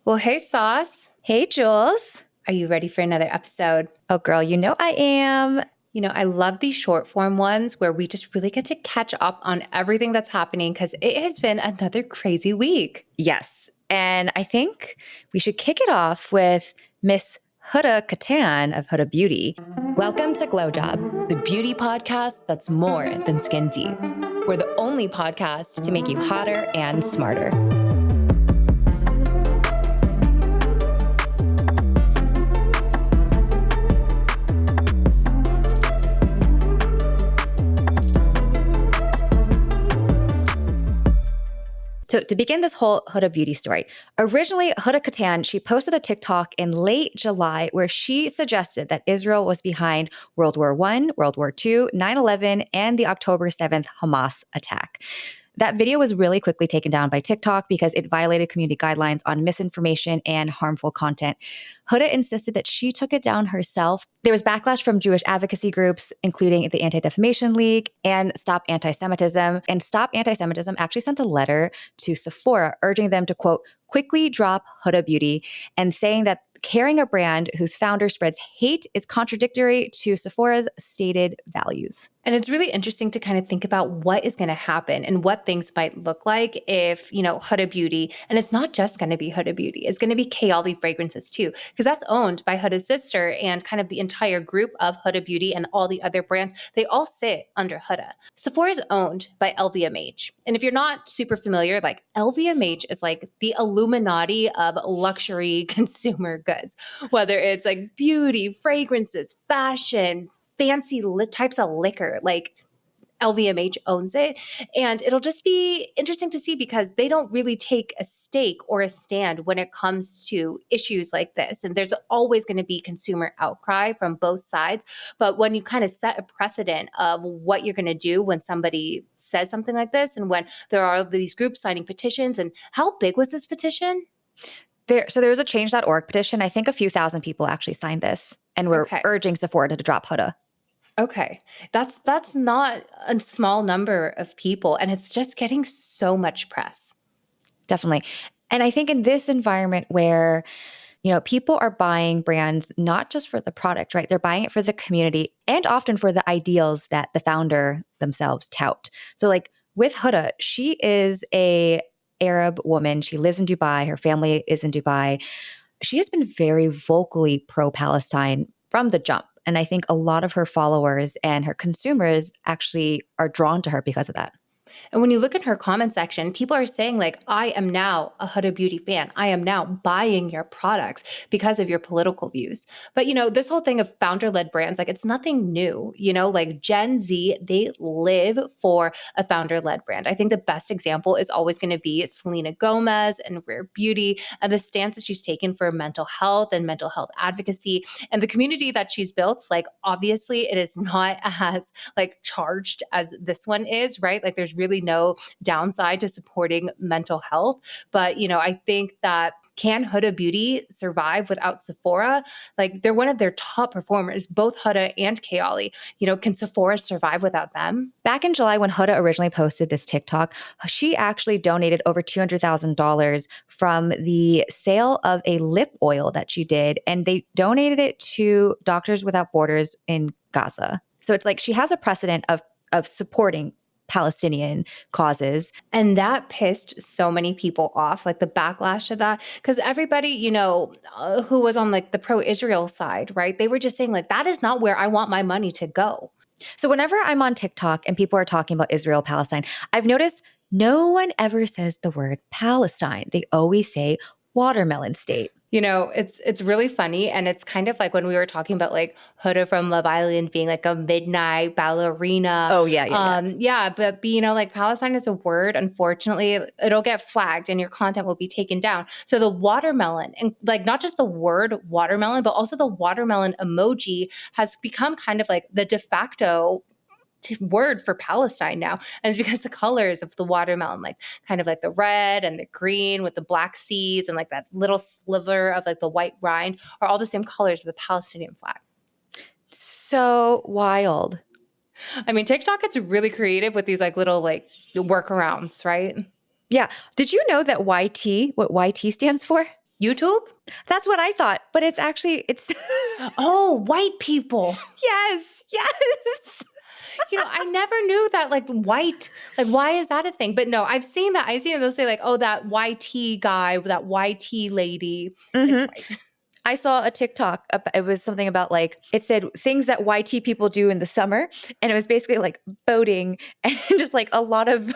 Well, hey, Sauce. Hey, Jules. Are you ready for another episode? Oh, girl, you know I am. I love these short form ones where we just really get to catch up on everything that's happening because it has been another crazy week. Yes. And I think we should kick it off with Miss Huda Katan of Huda Beauty. Welcome to GlowJob, the beauty podcast that's more than skin deep. We're the only podcast to make you hotter and smarter. So to begin this whole Huda Beauty story, originally Huda Katan, she posted a TikTok in late July where she suggested that Israel was behind World War I, World War II, 9/11, and the October 7th Hamas attack. That video was really quickly taken down by TikTok because it violated community guidelines on misinformation and harmful content. Huda insisted that she took it down herself. There was backlash from Jewish advocacy groups, including the Anti-Defamation League and Stop Anti-Semitism. And Stop Anti-Semitism actually sent a letter to Sephora urging them to, quote, quickly drop Huda Beauty and saying that carrying a brand whose founder spreads hate is contradictory to Sephora's stated values. And it's really interesting to kind of think about what is going to happen and what things might look like if, Huda Beauty, and it's not just going to be Huda Beauty, it's going to be e.l.f. fragrances too, because that's owned by Huda's sister and kind of the entire group of Huda Beauty and all the other brands. They all sit under Huda. Sephora is owned by LVMH. And if you're not super familiar, like LVMH is like the Illuminati of luxury consumer goods, whether it's like beauty, fragrances, fashion, fancy types of liquor, like LVMH owns it. And it'll just be interesting to see because they don't really take a stake or a stand when it comes to issues like this. And there's always going to be consumer outcry from both sides. But when you kind of set a precedent of what you're going to do when somebody says something like this, and when there are these groups signing petitions, and how big was this petition? So there was a change.org petition. I think a few thousand people actually signed this. And we're urging Sephora to drop Huda. Okay. That's not a small number of people, and it's just getting so much press. Definitely. And I think in this environment where, people are buying brands not just for the product, right? They're buying it for the community and often for the ideals that the founder themselves tout. So like with Huda, she is a Arab woman. She lives in Dubai. Her family is in Dubai. She has been very vocally pro-Palestine from the jump. And I think a lot of her followers and her consumers actually are drawn to her because of that. And when you look at her comment section, people are saying like, I am now a Huda Beauty fan. I am now buying your products because of your political views. But, this whole thing of founder-led brands, like it's nothing new, like Gen Z, they live for a founder-led brand. I think the best example is always going to be Selena Gomez and Rare Beauty and the stance that she's taken for mental health and mental health advocacy and the community that she's built. Like, obviously it is not as like charged as this one is, right? Like there's really no downside to supporting mental health. But, I think that can Huda Beauty survive without Sephora? Like they're one of their top performers, both Huda and e.l.f. Can Sephora survive without them? Back in July when Huda originally posted this TikTok, she actually donated over $200,000 from the sale of a lip oil that she did. And they donated it to Doctors Without Borders in Gaza. So it's like she has a precedent of supporting Palestinian causes. And that pissed so many people off, like the backlash of that. Because everybody, who was on like the pro-Israel side, right? They were just saying like, that is not where I want my money to go. So whenever I'm on TikTok and people are talking about Israel, Palestine, I've noticed no one ever says the word Palestine. They always say watermelon state. It's really funny. And it's kind of like when we were talking about like Huda from Love Island being like a midnight ballerina. Oh, yeah. Yeah. But like Palestine is a word. Unfortunately, it'll get flagged and your content will be taken down. So the watermelon, and like not just the word watermelon, but also the watermelon emoji has become kind of like the de facto word for Palestine now. And it's because the colors of the watermelon, like kind of like the red and the green with the black seeds and like that little sliver of like the white rind are all the same colors of the Palestinian flag. So wild. I mean, TikTok gets really creative with these like little like workarounds, right? Yeah. Did you know that YT, what YT stands for? YouTube? That's what I thought, but it's actually, it's, Oh, white people. yes. I never knew that like white, like why is that a thing? But no, I've seen that. I've seen it. They'll say like, oh, that YT guy, that YT lady, it's white. I saw a TikTok. It was something about like, it said things that YT people do in the summer. And it was basically like boating and just like a lot of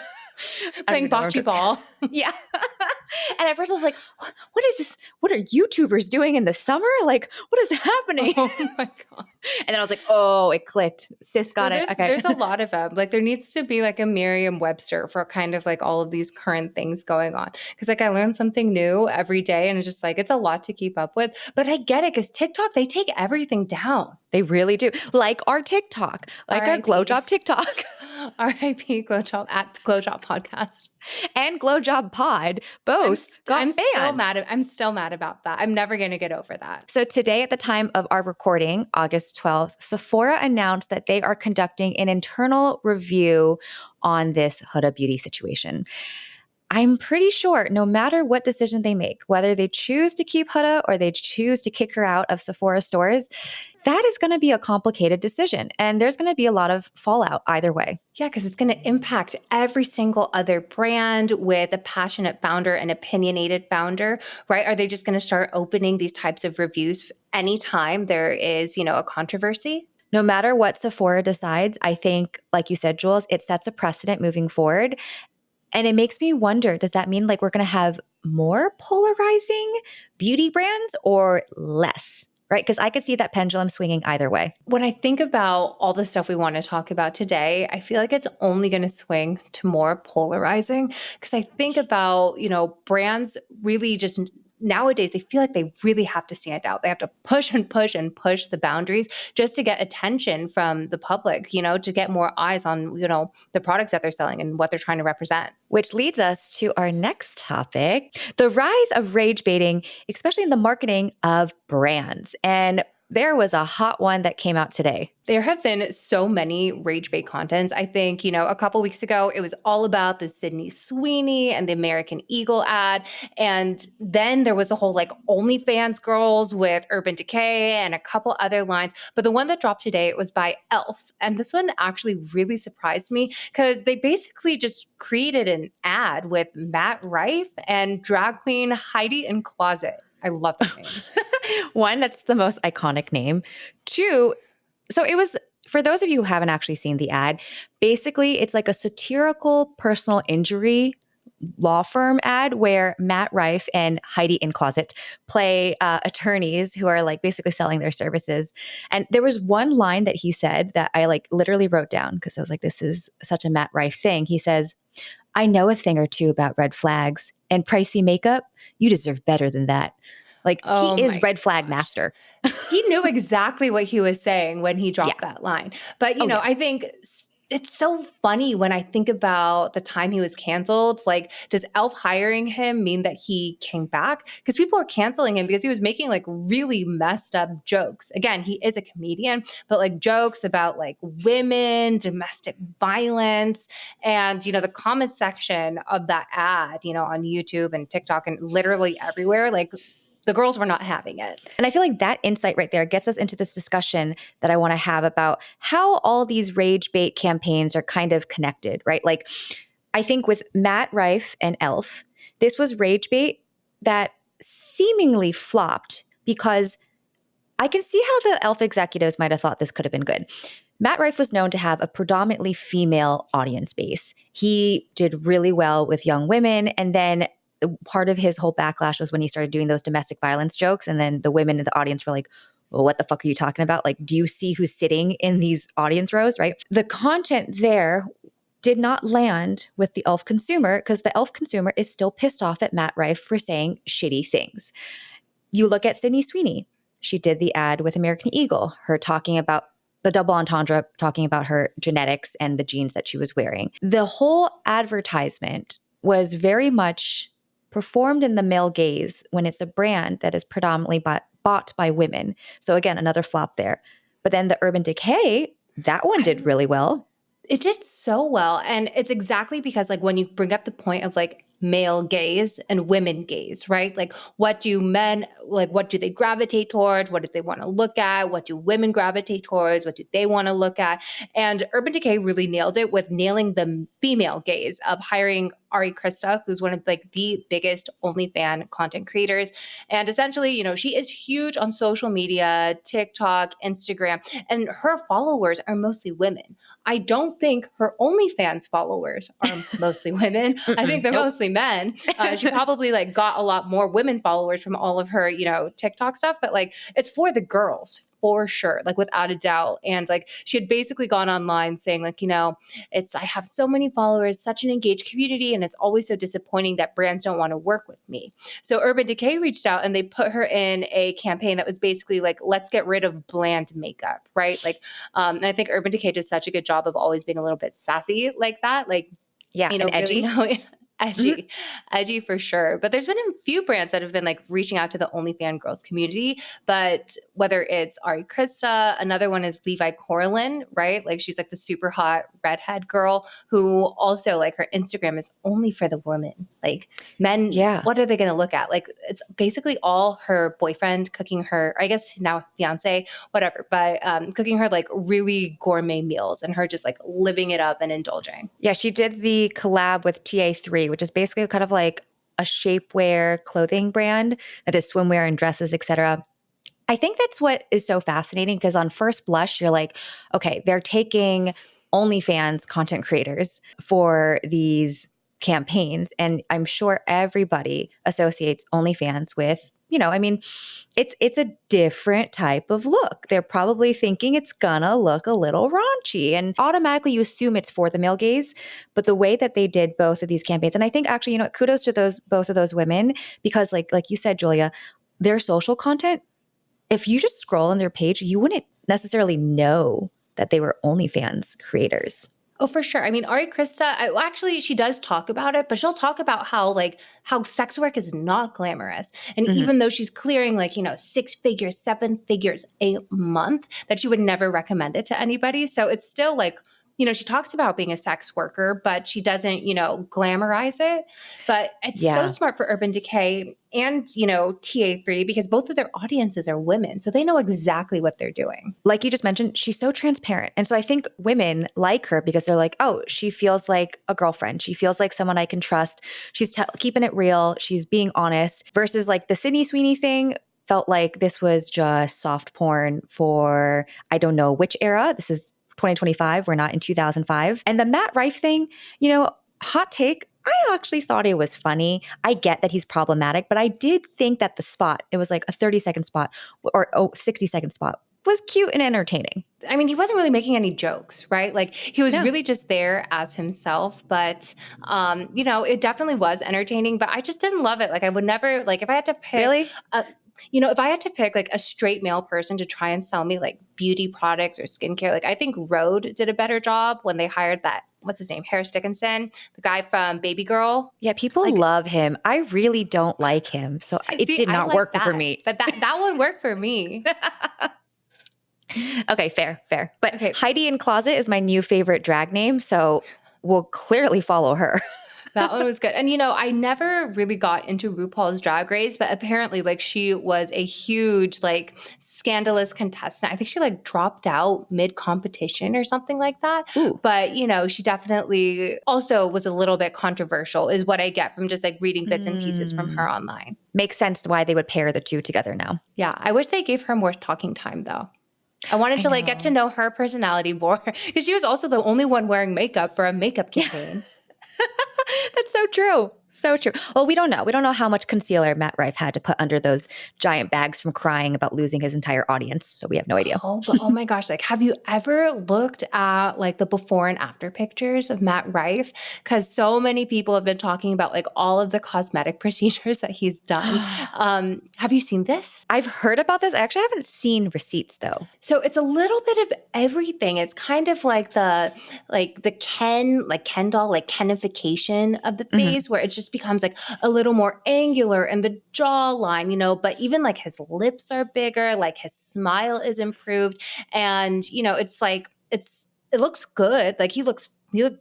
Playing bocce ball. Yeah. And at first I was like, what is this? What are YouTubers doing in the summer? Like, what is happening? Oh my God. And then I was like, oh, it clicked. Sis got it. Okay. There's a lot of them. Like there needs to be like a Merriam-Webster for kind of like all of these current things going on. Because like I learn something new every day and it's just like, it's a lot to keep up with. But I get it because TikTok, they take everything down. They really do. Like our TikTok, like our GlowJob TikTok. RIP GlowJob at GlowJob Podcast. And GlowJob Pod both got banned. I'm still mad about that. I'm never going to get over that. So today at the time of our recording, August 12th, Sephora announced that they are conducting an internal review on this Huda Beauty situation. I'm pretty sure no matter what decision they make, whether they choose to keep Huda or they choose to kick her out of Sephora stores, that is going to be a complicated decision. And there's going to be a lot of fallout either way. Yeah, because it's going to impact every single other brand with a passionate founder and opinionated founder, right? Are they just going to start opening these types of reviews anytime there is, a controversy? No matter what Sephora decides, I think, like you said, Jules, it sets a precedent moving forward. And it makes me wonder, does that mean like we're going to have more polarizing beauty brands or less? Right? Because I could see that pendulum swinging either way. When I think about all the stuff we want to talk about today, I feel like it's only going to swing to more polarizing. Because I think about, brands really just nowadays, they feel like they really have to stand out. They have to push and push and push the boundaries just to get attention from the public, to get more eyes on, the products that they're selling and what they're trying to represent. Which leads us to our next topic, the rise of rage baiting, especially in the marketing of brands. And there was a hot one that came out today. There have been so many rage bait contents. I think, a couple weeks ago, it was all about the Sydney Sweeney and the American Eagle ad. And then there was a whole like OnlyFans girls with Urban Decay and a couple other lines. But the one that dropped today, it was by e.l.f. And this one actually really surprised me because they basically just created an ad with Matt Rife and drag queen Heidi in Closet. I love that name. One, that's the most iconic name. Two, so it was, for those of you who haven't actually seen the ad, basically it's like a satirical personal injury law firm ad where Matt Rife and Heidi in Closet play attorneys who are like basically selling their services. And there was one line that he said that I like literally wrote down because I was like, this is such a Matt Rife thing. He says, I know a thing or two about red flags and pricey makeup. You deserve better than that. Like he is red flag master. He knew exactly what he was saying when he dropped that line. But, I think it's so funny when I think about the time he was canceled. Like, does e.l.f. hiring him mean that he came back? Because people are canceling him because he was making like really messed up jokes. Again, he is a comedian, but like jokes about like women, domestic violence, and, the comment section of that ad, on YouTube and TikTok and literally everywhere, like the girls were not having it. And I feel like that insight right there gets us into this discussion that I want to have about how all these rage bait campaigns are kind of connected, right? Like, I think with Matt Rife and e.l.f., this was rage bait that seemingly flopped because I can see how the e.l.f. executives might have thought this could have been good. Matt Rife was known to have a predominantly female audience base. He did really well with young women, and then part of his whole backlash was when he started doing those domestic violence jokes. And then the women in the audience were like, well, what the fuck are you talking about? Like, do you see who's sitting in these audience rows, right? The content there did not land with the e.l.f. consumer because the e.l.f. consumer is still pissed off at Matt Rife for saying shitty things. You look at Sydney Sweeney. She did the ad with American Eagle, her talking about the double entendre, talking about her genetics and the jeans that she was wearing. The whole advertisement was very much performed in the male gaze when it's a brand that is predominantly bought by women. So again, another flop there. But then the Urban Decay, that one did really well. It did so well. And it's exactly because like when you bring up the point of like male gaze and women gaze, right? Like what do men, like what do they gravitate towards? What do they want to look at? What do women gravitate towards? What do they want to look at? And Urban Decay really nailed it with nailing the female gaze of hiring Ari Kytysa, who's one of like the biggest OnlyFans content creators. And essentially, you know, she is huge on social media, TikTok, Instagram, and her followers are mostly women. I don't think her OnlyFans followers are mostly women. I think they're Nope. mostly men. She probably like got a lot more women followers from all of her, you know, TikTok stuff, but like it's for the girls for sure, like without a doubt. And like she had basically gone online saying like, you know, I have so many followers, such an engaged community, and it's always so disappointing that brands don't want to work with me. So Urban Decay reached out and they put her in a campaign that was basically like, let's get rid of bland makeup, right? Like, and I think Urban Decay does such a good job of always being a little bit sassy like that. Like, Yeah, you know, and edgy. really edgy for sure. But there's been a few brands that have been like reaching out to the OnlyFans girls community. But whether it's Ari Kytysa, another one is Levi Corlin, right? Like she's like the super hot redhead girl who also like her Instagram is only for the women. Like men, Yeah. what are they going to look at? Like it's basically all her boyfriend cooking her, I guess now fiance, whatever, but cooking her like really gourmet meals and her just like living it up and indulging. Yeah, she did the collab with TA3, which is basically kind of like a shapewear clothing brand that is swimwear and dresses, etc. I think that's what is so fascinating because on first blush, you're like, okay, they're taking OnlyFans content creators for these campaigns. And I'm sure everybody associates OnlyFans with, you know, I mean, it's a different type of look. They're probably thinking it's gonna look a little raunchy and automatically you assume it's for the male gaze. But the way that they did both of these campaigns, and I think actually, you know, kudos to both of those women, because like you said, Julia, their social content, if you just scroll on their page, you wouldn't necessarily know that they were OnlyFans creators. Oh, for sure. I mean, Ari Kytysa, actually, she does talk about it, but she'll talk about how sex work is not glamorous. And Mhm. even though she's clearing like, you know, 6 figures, 7 figures a month, that she would never recommend it to anybody. So it's still like, you know, she talks about being a sex worker, but she doesn't, you know, glamorize it. But it's so Yeah. smart for Urban Decay and, you know, TA3 because both of their audiences are women. So they know exactly what they're doing. Like you just mentioned, she's so transparent. And so I think women like her because they're like, oh, she feels like a girlfriend. She feels like someone I can trust. She's keeping it real. She's being honest versus like the Sydney Sweeney thing felt like this was just soft porn for, I don't know which era. This is 2025. We're not in 2005. And the Matt Rife thing, you know, hot take. I actually thought it was funny. I get that he's problematic, but I did think that the spot, it was like a 30-second spot or 60-second spot, was cute and entertaining. I mean, he wasn't really making any jokes, right? Like he was No. really just there as himself. But, you know, it definitely was entertaining, but I just didn't love it. Like I would never, like if I had to pick, Really? you know, if I had to pick like a straight male person to try and sell me like beauty products or skincare, like I think Rhode did a better job when they hired that, what's his name? Harris Dickinson, the guy from Baby Girl. Yeah, people Like- love him. I really don't like him. So it See, did I not like work that, for me. But that one worked for me. Okay, fair. But Okay. Heidi in Closet is my new favorite drag name. So we'll clearly follow her. That one was good. And, you know, I never really got into RuPaul's Drag Race, but apparently, like, she was a huge, like, scandalous contestant. I think she, like, dropped out mid-competition or something like that. Ooh. But, you know, she definitely also was a little bit controversial, is what I get from just, like, reading bits and pieces from her online. Makes sense why they would pair the two together now. Yeah. I wish they gave her more talking time, though. I wanted to, like, get to know her personality more because she was also the only one wearing makeup for a makeup campaign. That's so true. So true. Well, we don't know. We don't know how much concealer Matt Rife had to put under those giant bags from crying about losing his entire audience. So we have no idea. Oh, but oh my gosh. Like, have you ever looked at like the before and after pictures of Matt Rife? Because so many people have been talking about like all of the cosmetic procedures that he's done. Have you seen this? I've heard about this. I actually haven't seen receipts though. So it's a little bit of everything. It's kind of like the Ken doll, like Kenification of the face, where it just becomes like a little more angular and the jawline, you know, but even like his lips are bigger, like his smile is improved. And, you know, it's like it looks good. Like he looked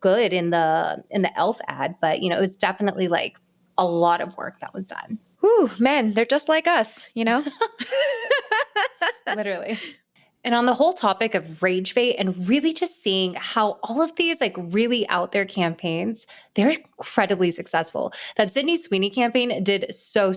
good in the e.l.f. ad, but you know, it was definitely like a lot of work that was done. Whew, men, they're just like us, you know? Literally. And on the whole topic of rage bait and really just seeing how all of these like really out there campaigns, they're incredibly successful. That Sydney Sweeney campaign did so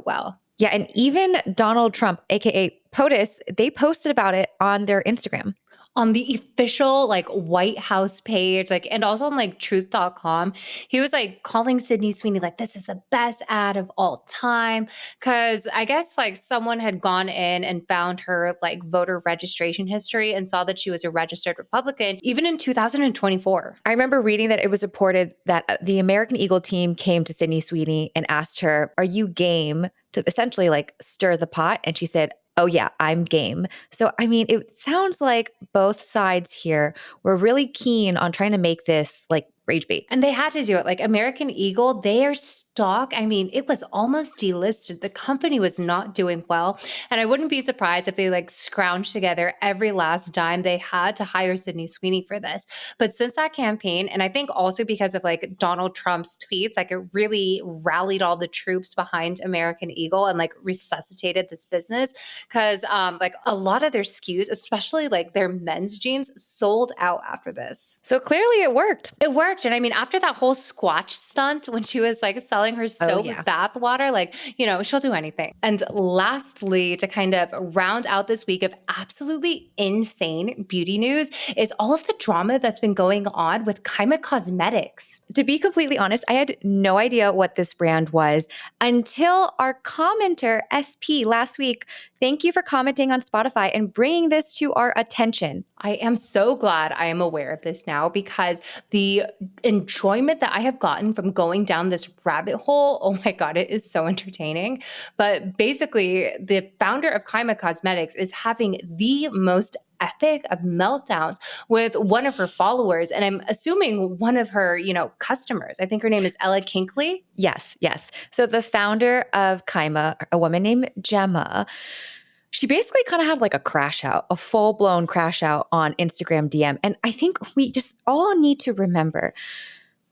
well. Yeah, and even Donald Trump, aka POTUS, they posted about it on their Instagram. On the official like White House page, like, and also on like truth.com, he was like calling Sydney Sweeney like this is the best ad of all time. Cause I guess like someone had gone in and found her like voter registration history and saw that she was a registered Republican even in 2024. I remember reading that it was reported that the American Eagle team came to Sydney Sweeney and asked her, "Are you game?" to essentially like stir the pot. And she said, "Oh yeah, I'm game." So, I mean, it sounds like both sides here were really keen on trying to make this like rage bait. And they had to do it. Like American Eagle, their stock, I mean, it was almost delisted. The company was not doing well. And I wouldn't be surprised if they like scrounged together every last dime they had to hire Sydney Sweeney for this. But since that campaign, and I think also because of like Donald Trump's tweets, like it really rallied all the troops behind American Eagle and like resuscitated this business. Cause like a lot of their SKUs, especially like their men's jeans, sold out after this. So clearly it worked. It worked. And I mean, after that whole Squatch stunt, when she was like selling her soap with bath water, like, you know, she'll do anything. And lastly, to kind of round out this week of absolutely insane beauty news is all of the drama that's been going on with Kaima Cosmetics. To be completely honest, I had no idea what this brand was until our commenter, SP, last week. Thank you for commenting on Spotify and bringing this to our attention. I am so glad I am aware of this now because the enjoyment that I have gotten from going down this rabbit hole, oh my God, it is so entertaining. But basically, the founder of Kaima Cosmetics is having the most epic of meltdowns with one of her followers. And I'm assuming one of her, you know, customers. I think her name is Ella Kinkley. Yes. So the founder of Kaima, a woman named Gemma, she basically kind of had like a crash out, a full-blown crash out on Instagram DM. And I think we just all need to remember,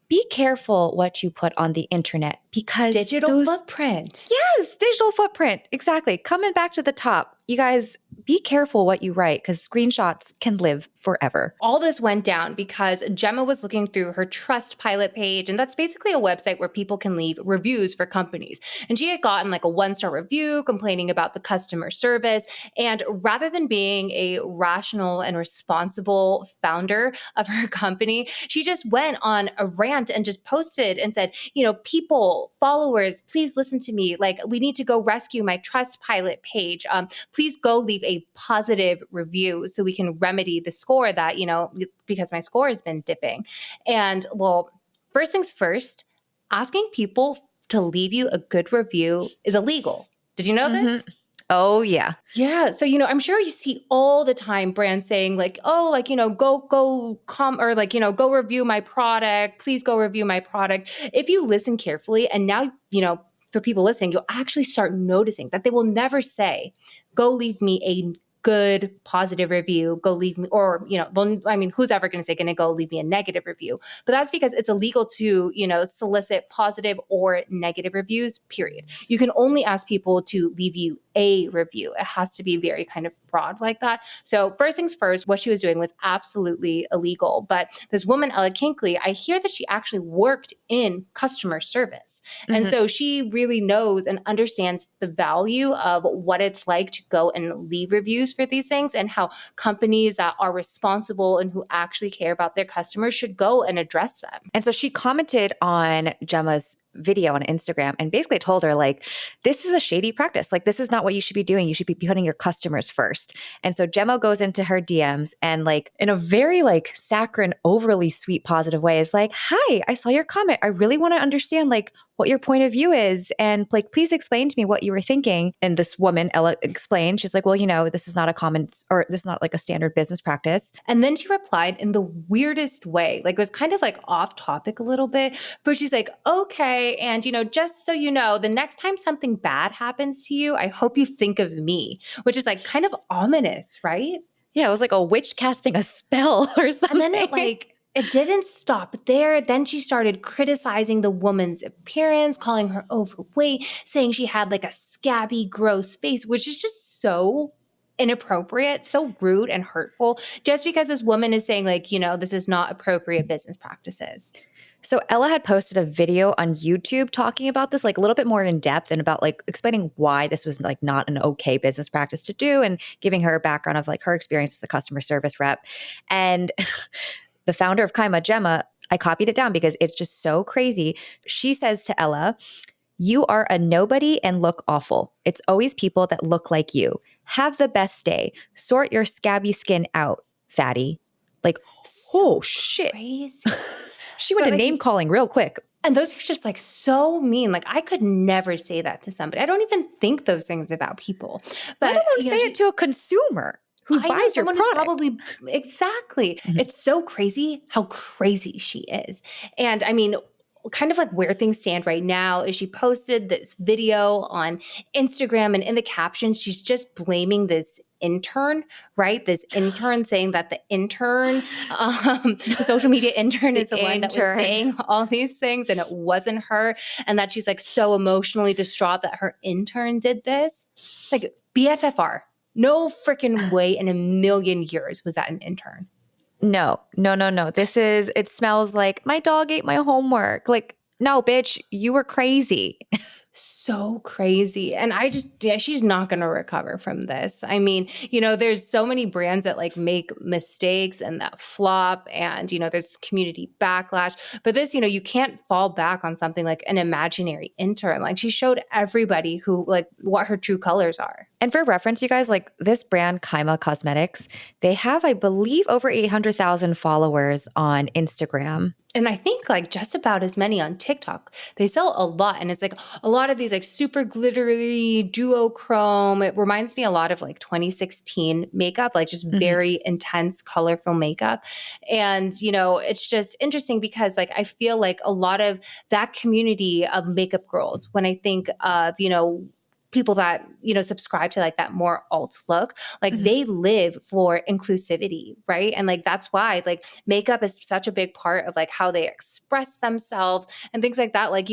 be careful what you put on the internet because digital footprint. Yes, digital footprint. Exactly. Coming back to the top, you guys be careful what you write because screenshots can live forever. All this went down because Gemma was looking through her Trustpilot page, and that's basically a website where people can leave reviews for companies. And she had gotten like a 1-star review complaining about the customer service. And rather than being a rational and responsible founder of her company, she just went on a rant and just posted and said, you know, people, followers, please listen to me. Like, we need to go rescue my Trustpilot page. Please go leave a positive review so we can remedy the score that, you know, because my score has been dipping. And well, first things first, asking people to leave you a good review is illegal. Did you know this? Oh, yeah. Yeah. So, you know, I'm sure you see all the time brands saying like, oh, like, you know, go come or like, you know, go review my product. Please go review my product. If you listen carefully and now, you know, for people listening, you'll actually start noticing that they will never say, go leave me a good positive review, go leave me, or, you know, I mean, who's ever going to go leave me a negative review? But that's because it's illegal to, you know, solicit positive or negative reviews, period. You can only ask people to leave you a review. It has to be very kind of broad like that. So first things first, what she was doing was absolutely illegal. But this woman, Ella Kinkley, I hear that she actually worked in customer service. And so she really knows and understands the value of what it's like to go and leave reviews for these things and how companies that are responsible and who actually care about their customers should go and address them. And so she commented on Gemma's video on Instagram and basically told her like, this is a shady practice. Like, this is not what you should be doing. You should be putting your customers first. And so Gemma goes into her DMs and like in a very like saccharine, overly sweet, positive way is like, hi, I saw your comment. I really want to understand like what your point of view is. And like, please explain to me what you were thinking. And this woman, Ella, explained, she's like, well, you know, this is not a common or this is not like a standard business practice. And then she replied in the weirdest way, like it was kind of like off topic a little bit, but she's like, okay. And, you know, just so you know, the next time something bad happens to you, I hope you think of me, which is like kind of ominous, right? Yeah, it was like a witch casting a spell or something. And then it didn't stop there. Then she started criticizing the woman's appearance, calling her overweight, saying she had like a scabby, gross face, which is just so inappropriate, so rude and hurtful, just because this woman is saying like, this is not appropriate business practices. So Ella had posted a video on YouTube talking about this, like a little bit more in depth and about like explaining why this was like not an okay business practice to do and giving her a background of like her experience as a customer service rep. And the founder of Kaima, Gemma, I copied it down because it's just so crazy. She says to Ella, "You are a nobody and look awful. It's always people that look like you. Have the best day. Sort your scabby skin out, fatty." Like, oh shit. Crazy. She went to name calling real quick. And those are just like so mean. Like I could never say that to somebody. I don't even think those things about people. But let alone say it to a consumer who buys your product. Probably exactly. Mm-hmm. It's so crazy how crazy she is. And I mean, kind of like where things stand right now is she posted this video on Instagram, and in the caption, she's just blaming this intern, right? This intern saying that the intern, the social media intern is the one that was saying all these things and it wasn't her. And that she's like so emotionally distraught that her intern did this. Like BFFR. No freaking way in a million years was that an intern. No. It smells like my dog ate my homework. Like, no, bitch, you were crazy. So crazy. And she's not going to recover from this. I mean, there's so many brands that like make mistakes and that flop and, there's community backlash. But this, you can't fall back on something like an imaginary intern. Like she showed everybody who like what her true colors are. And for reference, you guys, like this brand, Kaima Cosmetics, they have, I believe, over 800,000 followers on Instagram. And I think like just about as many on TikTok. They sell a lot. And it's like a lot of these like super glittery duochrome. It reminds me a lot of like 2016 makeup, like just very intense, colorful makeup. And, it's just interesting because like I feel like a lot of that community of makeup girls, when I think of, people that, subscribe to like that more alt look, like they live for inclusivity, right? And like, that's why like makeup is such a big part of like how they express themselves and things like that. Like,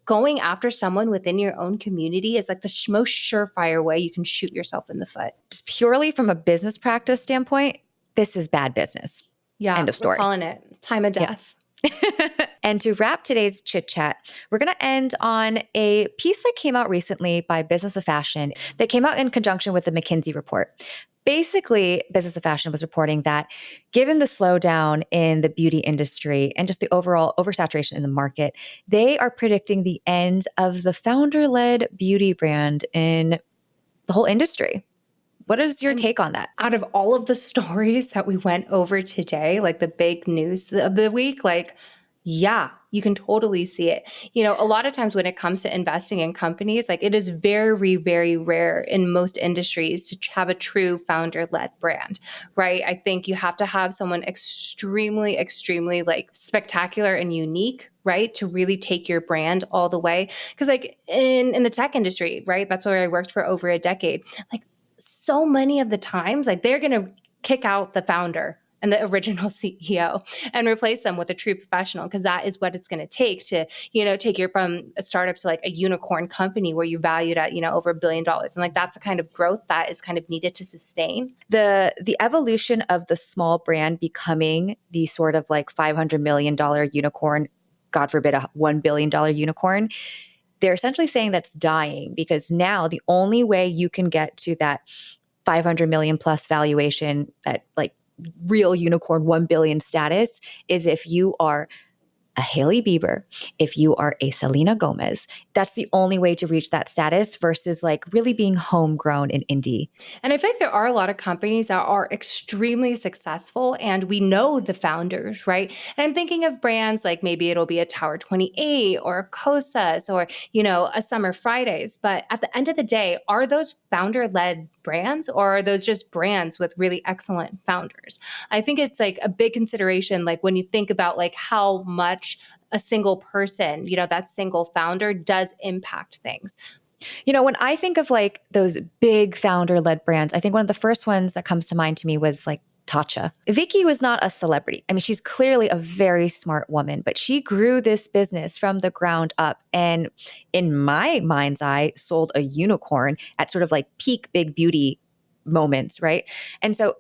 going after someone within your own community is like the most surefire way you can shoot yourself in the foot. Just purely from a business practice standpoint, this is bad business. Yeah. End of story. We're calling it time of death. Yeah. And to wrap today's chit chat, we're going to end on a piece that came out recently by Business of Fashion that came out in conjunction with the McKinsey report. Basically, Business of Fashion was reporting that given the slowdown in the beauty industry and just the overall oversaturation in the market, they are predicting the end of the founder-led beauty brand in the whole industry. What is your take on that? Out of all of the stories that we went over today, like the big news of the week, like, yeah, you can totally see it. A lot of times when it comes to investing in companies, like it is very, very rare in most industries to have a true founder-led brand, right? I think you have to have someone extremely, extremely like spectacular and unique, right? To really take your brand all the way. Because like in the tech industry, right? That's where I worked for over a decade. Like so many of the times, like they're going to kick out the founder and the original CEO and replace them with a true professional, because that is what it's going to take to, take you from a startup to like a unicorn company where you're valued at, over $1 billion. And like, that's the kind of growth that is kind of needed to sustain. The evolution of the small brand becoming the sort of like $500 million unicorn, God forbid, a $1 billion unicorn, they're essentially saying that's dying, because now the only way you can get to that 500 million plus valuation, that like real unicorn 1 billion status, is if you are a Hailey Bieber, if you are a Selena Gomez. That's the only way to reach that status versus like really being homegrown and indie. And I feel like there are a lot of companies that are extremely successful and we know the founders, right? And I'm thinking of brands like maybe it'll be a Tower 28 or a Kosas or, a Summer Fridays. But at the end of the day, are those founder-led brands or are those just brands with really excellent founders? I think it's like a big consideration, like when you think about like how much a single person, that single founder does impact things. When I think of like those big founder-led brands, I think one of the first ones that comes to mind to me was like Tatcha. Vicky was not a celebrity. I mean, she's clearly a very smart woman, but she grew this business from the ground up and in my mind's eye sold a unicorn at sort of like peak big beauty moments, right? And so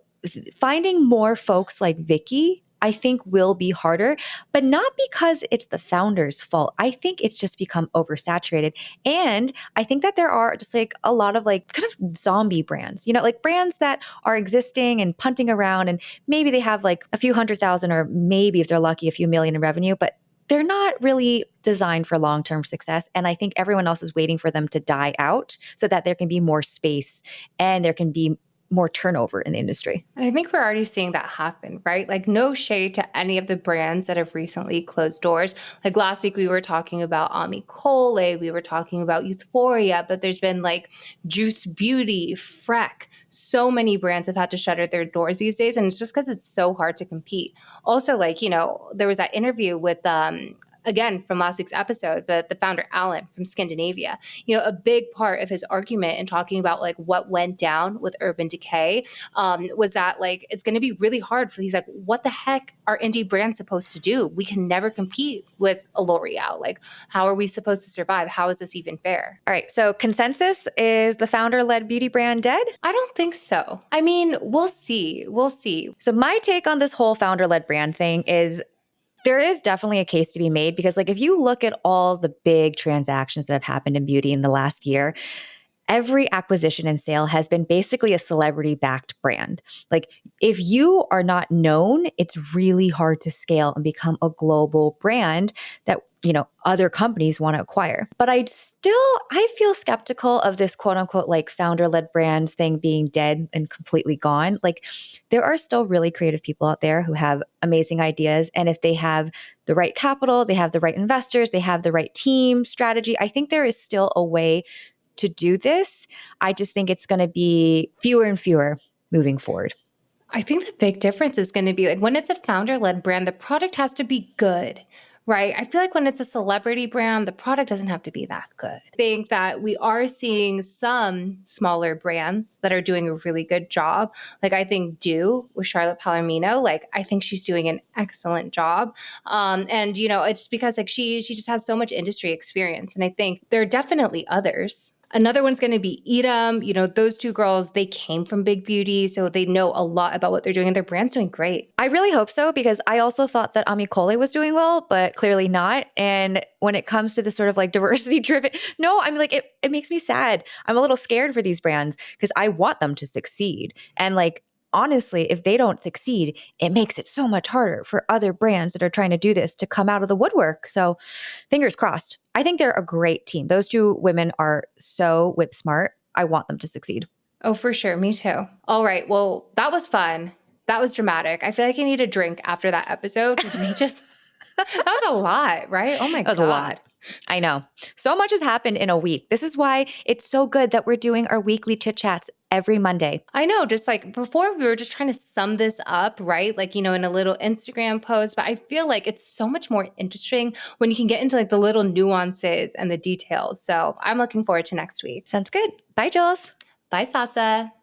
finding more folks like Vicky, I think will be harder, but not because it's the founder's fault. I think it's just become oversaturated. And I think that there are just like a lot of like kind of zombie brands, like brands that are existing and punting around and maybe they have like a few 100,000 or maybe if they're lucky, a few million in revenue, but they're not really designed for long-term success. And I think everyone else is waiting for them to die out so that there can be more space and there can be more turnover in the industry. And I think we're already seeing that happen, right? Like no shade to any of the brands that have recently closed doors. Like last week we were talking about Ami Cole, we were talking about Euphoria, but there's been like Juice Beauty, Freck. So many brands have had to shutter their doors these days. And it's just because it's so hard to compete. Also, like, there was that interview with again, from last week's episode, but the founder, Alan from Scandinavia, a big part of his argument in talking about like what went down with Urban Decay was that like, it's going to be really hard for these, like, what the heck are indie brands supposed to do? We can never compete with a L'Oreal. Like, how are we supposed to survive? How is this even fair? All right. So consensus is the founder-led beauty brand dead? I don't think so. I mean, we'll see. We'll see. So my take on this whole founder-led brand thing is there is definitely a case to be made because like if you look at all the big transactions that have happened in beauty in the last year, every acquisition and sale has been basically a celebrity-backed brand. Like if you are not known, it's really hard to scale and become a global brand that other companies want to acquire. But I feel skeptical of this quote unquote like founder-led brands thing being dead and completely gone. Like there are still really creative people out there who have amazing ideas. And if they have the right capital, they have the right investors, they have the right team strategy, I think there is still a way to do this. I just think it's going to be fewer and fewer moving forward. I think the big difference is going to be like when it's a founder-led brand, the product has to be good. Right. I feel like when it's a celebrity brand, the product doesn't have to be that good. I think that we are seeing some smaller brands that are doing a really good job. Like I think Do with Charlotte Palomino, like I think she's doing an excellent job. And it's because like she just has so much industry experience. And I think there are definitely others. Another one's going to be e.l.f. Those two girls, they came from big beauty, so they know a lot about what they're doing, and their brand's doing great. I really hope so, because I also thought that Ami Cole was doing well, but clearly not. And when it comes to this sort of like diversity driven, no, I'm like, it makes me sad. I'm a little scared for these brands because I want them to succeed. And like, honestly, if they don't succeed, it makes it so much harder for other brands that are trying to do this to come out of the woodwork. So fingers crossed. I think they're a great team. Those two women are so whip smart. I want them to succeed. Oh, for sure. Me too. All right. Well, that was fun. That was dramatic. I feel like I need a drink after that episode because we just, that was a lot, right? Oh my God. That was a lot. I know. So much has happened in a week. This is why it's so good that we're doing our weekly chit chats every Monday. I know, just like before we were just trying to sum this up, right? Like, in a little Instagram post, but I feel like it's so much more interesting when you can get into like the little nuances and the details. So I'm looking forward to next week. Sounds good. Bye, Jules. Bye, Sasa.